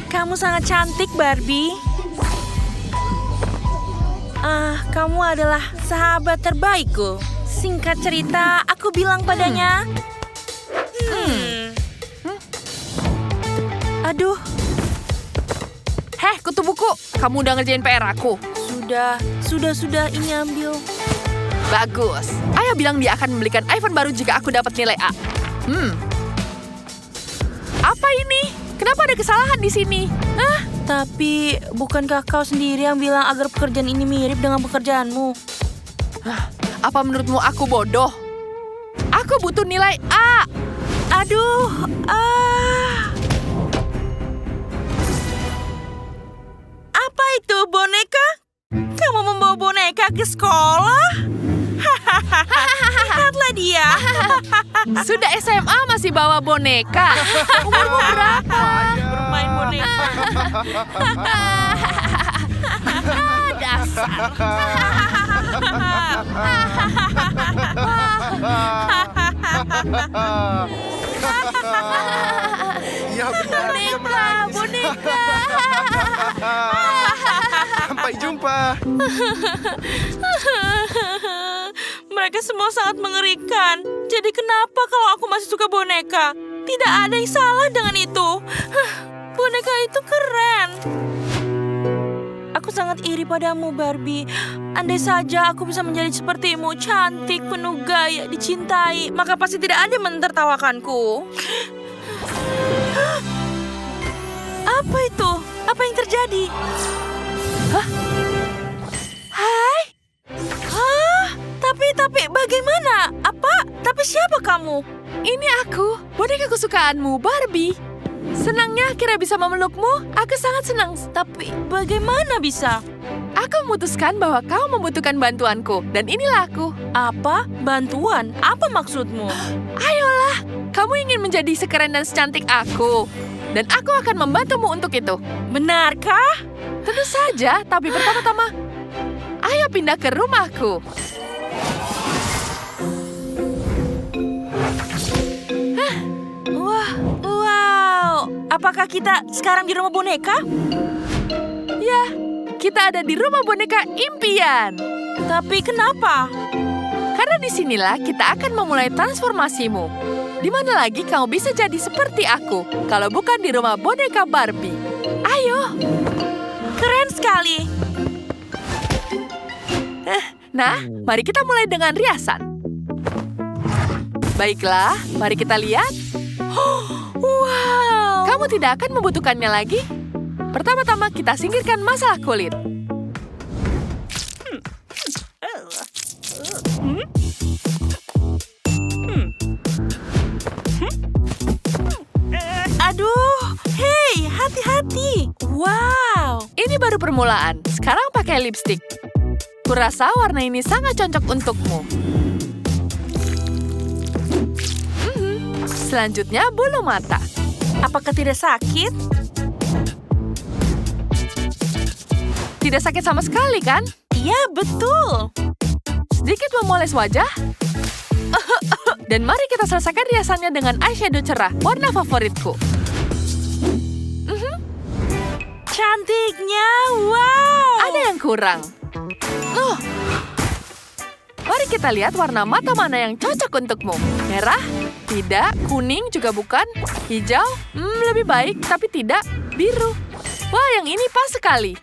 Kamu sangat cantik, Barbie. Kamu adalah sahabat terbaikku. Singkat cerita, aku bilang padanya. Aduh. Heh, kutu buku. Kamu udah ngerjain PR aku. Sudah, ini ambil. Bagus. Ayah bilang dia akan membelikan iPhone baru jika aku dapat nilai A. Apa ini? Kenapa ada kesalahan di sini? Tapi, bukankah kau sendiri yang bilang agar pekerjaan ini mirip dengan pekerjaanmu? Apa menurutmu aku bodoh? Aku butuh nilai A. Aduh, Apa itu, boneka? Kamu membawa boneka ke sekolah? Lihatlah dia. Sudah SMA masih bawa boneka. Umurmu berapa? Bermain boneka. Dasar. Ya benar, dia menangis. Boneka. Sampai jumpa. Mereka semua sangat mengerikan. Jadi kenapa kalau aku masih suka boneka? Tidak ada yang salah dengan itu. Boneka itu keren. Aku sangat iri padamu, Barbie. Andai saja aku bisa menjadi sepertimu, cantik, penuh gaya, dicintai, maka pasti tidak ada yang mentertawakanku. Apa itu? Apa yang terjadi? Hai? Tapi bagaimana? Tapi siapa kamu? Ini aku, boneka kesukaanmu, Barbie. Senangnya akhirnya bisa memelukmu. Aku sangat senang. Tapi bagaimana bisa? Aku memutuskan bahwa kau membutuhkan bantuanku. Dan inilah aku. Apa? Bantuan? Apa maksudmu? Ayolah, kamu ingin menjadi sekeren dan secantik aku. Dan aku akan membantumu untuk itu. Benarkah? Tentu saja, tapi pertama-tama, ayo pindah ke rumahku. Wow. Apakah kita sekarang di rumah boneka? Ya, kita ada di rumah boneka impian. Tapi kenapa? Karena disinilah kita akan memulai transformasimu. Di mana lagi kamu bisa jadi seperti aku, kalau bukan di rumah boneka Barbie. Ayo. Keren sekali. Nah, mari kita mulai dengan riasan. Baiklah, mari kita lihat. Wow. Kamu tidak akan membutuhkannya lagi. Pertama-tama kita singkirkan masalah kulit. Aduh, hei, hati-hati. Wow. Ini baru permulaan. Sekarang pakai lipstik. Kurasa warna ini sangat cocok untukmu. Selanjutnya bulu mata. Apakah tidak sakit? Tidak sakit sama sekali, kan? Iya, betul. Sedikit memoles wajah. Dan mari kita selesaikan riasannya dengan eyeshadow cerah, warna favoritku. Cantiknya, wow. Ada yang kurang. Mari kita lihat warna mata mana yang cocok untukmu. Merah? Tidak. Kuning juga bukan. Hijau? Lebih baik, tapi tidak. Biru. Wah, yang ini pas sekali.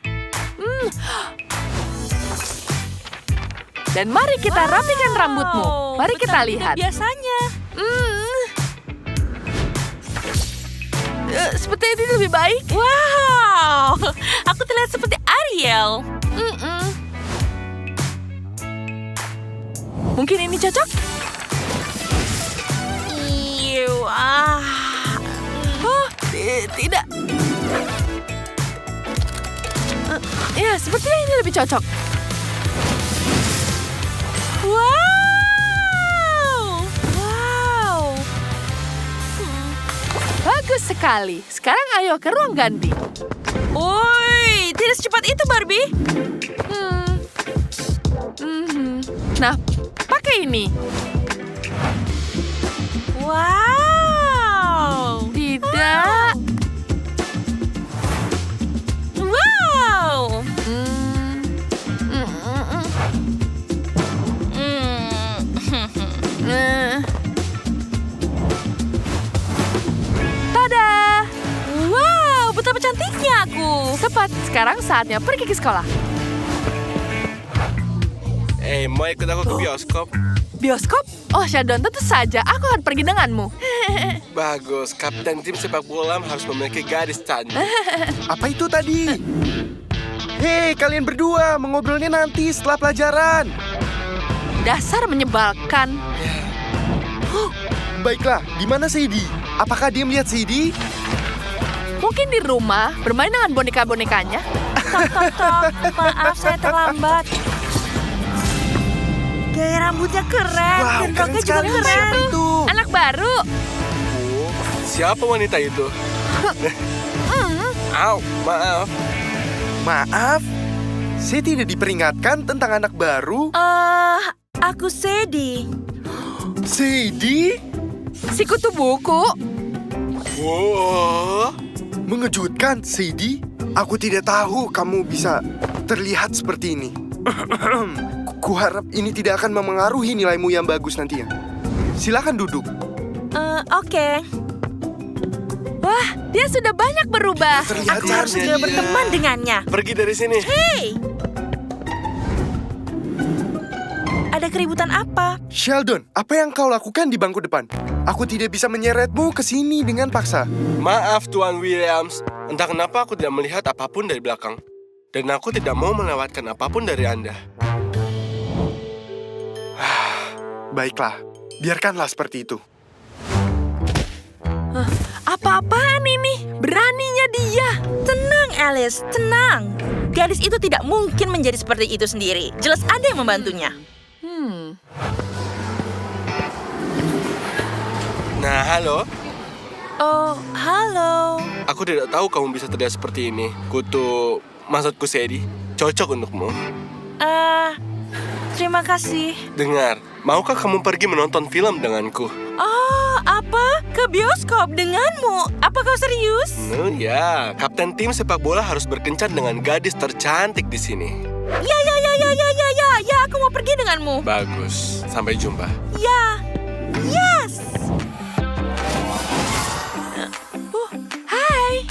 Dan mari kita rapikan rambutmu. Mari kita lihat. Biasanya. Seperti ini lebih baik. Wow, aku terlihat seperti Ariel. Mungkin ini cocok? Tidak. Ya, sepertinya ini lebih cocok. Wow. Bagus sekali. Sekarang ayo ke ruang ganti. Oi, tidak secepat itu, Barbie. Nah, pakai ini. Wow. Tidak. Tepat, sekarang saatnya pergi ke sekolah. Mau ikut aku ke bioskop? Bioskop? Oh, Sheldon, tentu saja. Aku akan pergi denganmu. Bagus, kapten tim sepak bola harus memiliki gadis cantik. Apa itu tadi? Hei, kalian berdua, mengobrolnya nanti setelah pelajaran. Dasar menyebalkan. Baiklah, di mana Sadie? Apakah dia melihat Sadie? Mungkin di rumah, bermain dengan boneka-bonekanya. Tok. Maaf, saya terlambat. Gaya rambutnya keren, Wow, dan keren roknya juga sekali. keren. Siapa itu? Anak baru. Oh, siapa wanita itu? Au, maaf. Maaf? Saya tidak diperingatkan tentang anak baru. Aku Sadie. Sadie? Si kutu buku. Wow, mengejutkan, Sadie. Aku tidak tahu kamu bisa terlihat seperti ini. Kuharap ini tidak akan memengaruhi nilaimu yang bagus nantinya. Silakan duduk. Oke. Wah, dia sudah banyak berubah. Terlihat Aku harus segera berteman dengannya. Pergi dari sini. Hei! Ada keributan apa? Sheldon, apa yang kau lakukan di bangku depan? Aku tidak bisa menyeretmu ke sini dengan paksa. Maaf, Tuan Williams. Entah kenapa aku tidak melihat apapun dari belakang. Dan aku tidak mau melewatkan apapun dari Anda. Baiklah, biarkanlah seperti itu. Apa-apaan ini? Beraninya dia. Tenang, Alice. Tenang. Gadis itu tidak mungkin menjadi seperti itu sendiri. Jelas ada yang membantunya. Nah, halo. Oh, halo. Aku tidak tahu kamu bisa terlihat seperti ini. Maksudku Sadie, cocok untukmu. Terima kasih. Dengar, maukah kamu pergi menonton film denganku? Oh, apa? Ke bioskop denganmu? Apa kau serius? Ya, kapten tim sepak bola harus berkencan dengan gadis tercantik di sini. Ya, aku mau pergi denganmu. Bagus, sampai jumpa. Ya, yes. Hai.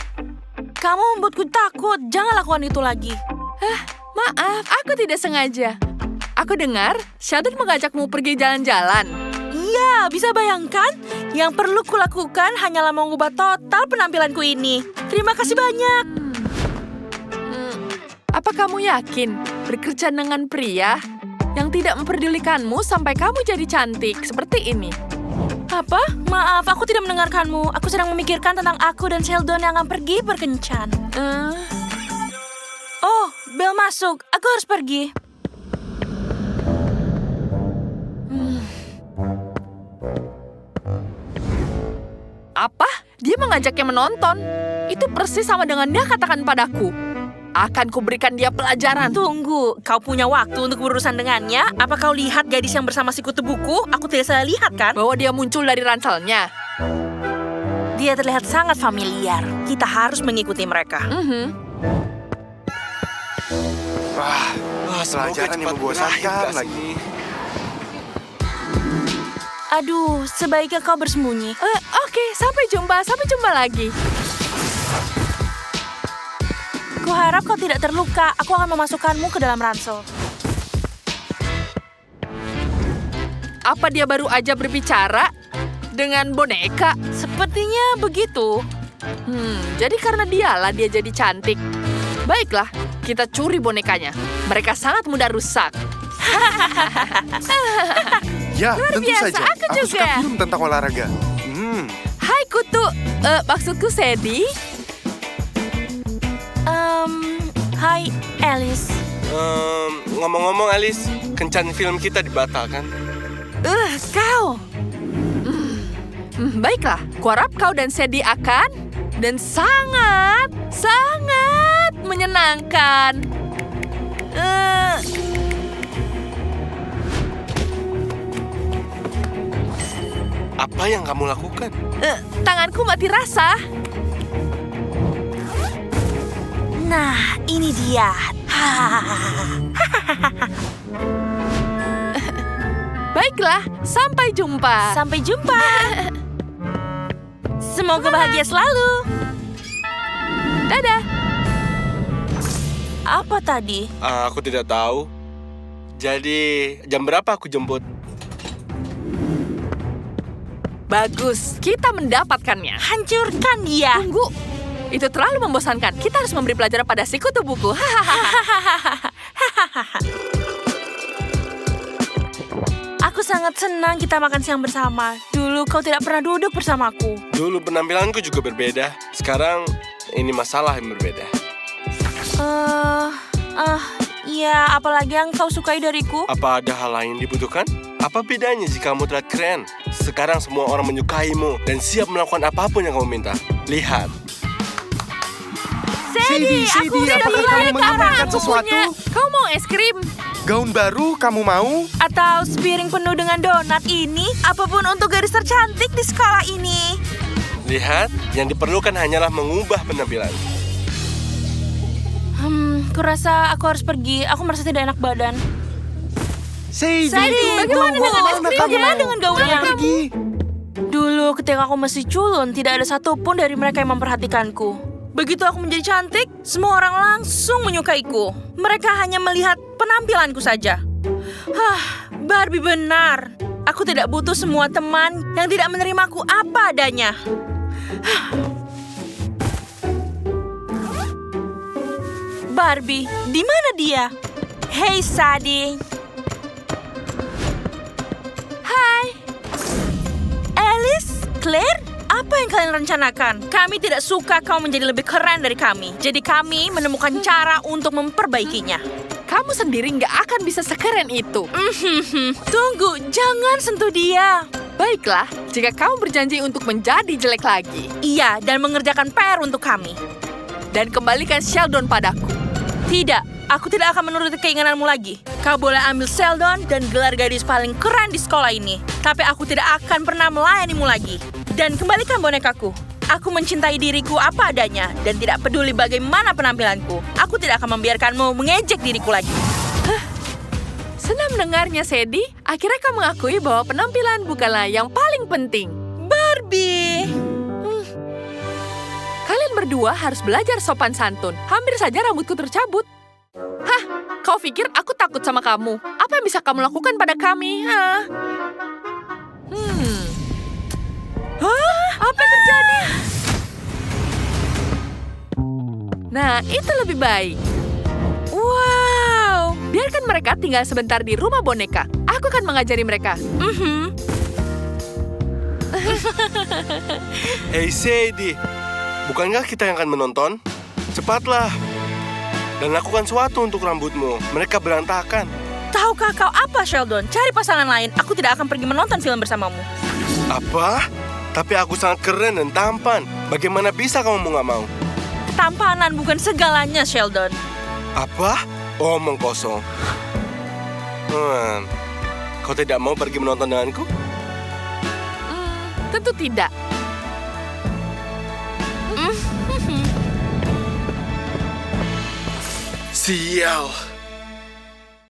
Kamu membuatku takut. Jangan lakukan itu lagi. Maaf, aku tidak sengaja. Aku dengar Sheldon mengajakmu pergi jalan-jalan. Iya, bisa bayangkan? Yang perlu kulakukan hanyalah mengubah total penampilanku ini. Terima kasih banyak. Apa kamu yakin berkerja dengan pria yang tidak memperdulikanmu sampai kamu jadi cantik seperti ini? Apa? Maaf, aku tidak mendengarkanmu. Aku sedang memikirkan tentang aku dan Sheldon yang akan pergi berkencan. Oh, bel masuk. Aku harus pergi. Apa? Dia mengajaknya menonton. Itu persis sama dengan dia katakan padaku. Akan kuberikan dia pelajaran. Tunggu, kau punya waktu untuk berurusan dengannya? Apa kau lihat gadis yang bersama si kutu buku? Aku tidak salah lihat, kan? Bahwa dia muncul dari ranselnya. Dia terlihat sangat familiar. Kita harus mengikuti mereka. Wah, pelajaran yang membosankan lagi. Aduh, sebaiknya kau bersembunyi. Oke, sampai jumpa lagi. Kuharap kau tidak terluka. Aku akan memasukkanmu ke dalam ransel. Apa dia baru aja berbicara dengan boneka? Sepertinya begitu. Jadi karena dialah dia jadi cantik. Baiklah, kita curi bonekanya. Mereka sangat mudah rusak. Ya, tentu biasa, saja. aku suka juga. film tentang olahraga. Hai Kutu, maksudku Sadie. Hai, Alice. Ngomong-ngomong, Alice, kencan film kita dibatalkan. Kau. Baiklah, kuharap kau dan Sadie akan dan sangat menyenangkan. Apa yang kamu lakukan? Tanganku mati rasa. Nah, ini dia. Baiklah, sampai jumpa. Sampai jumpa. Semoga bahagia selalu. Dadah. Apa tadi? Aku tidak tahu. Jadi, jam berapa aku jemput? Bagus, kita mendapatkannya. Hancurkan dia. Tunggu, itu terlalu membosankan. Kita harus memberi pelajaran pada si kutu buku. Aku sangat senang kita makan siang bersama. Dulu kau tidak pernah duduk bersamaku. Dulu penampilanku juga berbeda. Sekarang, ini masalah yang berbeda. Ya, apalagi yang kau sukai dariku? Apa ada hal lain dibutuhkan? Apa bedanya jika kamu terlihat keren? Sekarang semua orang menyukaimu dan siap melakukan apapun yang kamu minta. Lihat. Sadie, aku udah apakah bilang kamu menginginkan sesuatu? Kau mau es krim? Gaun baru kamu mau? Atau sepiring penuh dengan donat ini? Apapun untuk gadis tercantik di sekolah ini. Lihat, yang diperlukan hanyalah mengubah penampilan. Kurasa aku harus pergi. Aku merasa tidak enak badan. Sadie, bagaimana dengan es krimnya? Bagaimana dengan gaunnya? Pergi. Dulu ketika aku masih culun, tidak ada satupun dari mereka yang memperhatikanku. Begitu aku menjadi cantik, semua orang langsung menyukaiku. Mereka hanya melihat penampilanku saja. Barbie benar. Aku tidak butuh semua teman yang tidak menerimaku apa adanya. Barbie, di mana dia? Hey, Sadie. Hai. Alice, Claire, apa yang kalian rencanakan? Kami tidak suka kau menjadi lebih keren dari kami. Jadi kami menemukan cara untuk memperbaikinya. Kamu sendiri nggak akan bisa sekeren itu. Tunggu, jangan sentuh dia. Baiklah, jika kamu berjanji untuk menjadi jelek lagi. Iya, dan mengerjakan PR untuk kami. Dan kembalikan Sheldon padaku. Tidak, aku tidak akan menuruti keinginanmu lagi. Kau boleh ambil Sheldon dan gelar gadis paling keren di sekolah ini. Tapi aku tidak akan pernah melayanimu lagi. Dan kembalikan bonekaku. Aku mencintai diriku apa adanya dan tidak peduli bagaimana penampilanku. Aku tidak akan membiarkanmu mengejek diriku lagi. Senang mendengarnya, Sadie. Akhirnya kamu mengakui bahwa penampilan bukanlah yang paling penting. Barbie! Kalian berdua harus belajar sopan santun. Hampir saja rambutku tercabut. Hah? Kau pikir aku takut sama kamu? Apa yang bisa kamu lakukan pada kami? Apa yang terjadi? Nah, itu lebih baik. Wow! Biarkan mereka tinggal sebentar di rumah boneka. Aku akan mengajari mereka. Hey Sadie, bukankah kita yang akan menonton? Cepatlah. Dan lakukan sesuatu untuk rambutmu. Mereka berantakan. Tahukah kau apa, Sheldon? Cari pasangan lain. Aku tidak akan pergi menonton film bersamamu. Apa? Tapi aku sangat keren dan tampan. Bagaimana bisa kamu nggak mau? Tampanan bukan segalanya, Sheldon. Apa? Omong kosong. Kau tidak mau pergi menonton denganku? Tentu tidak. Sial.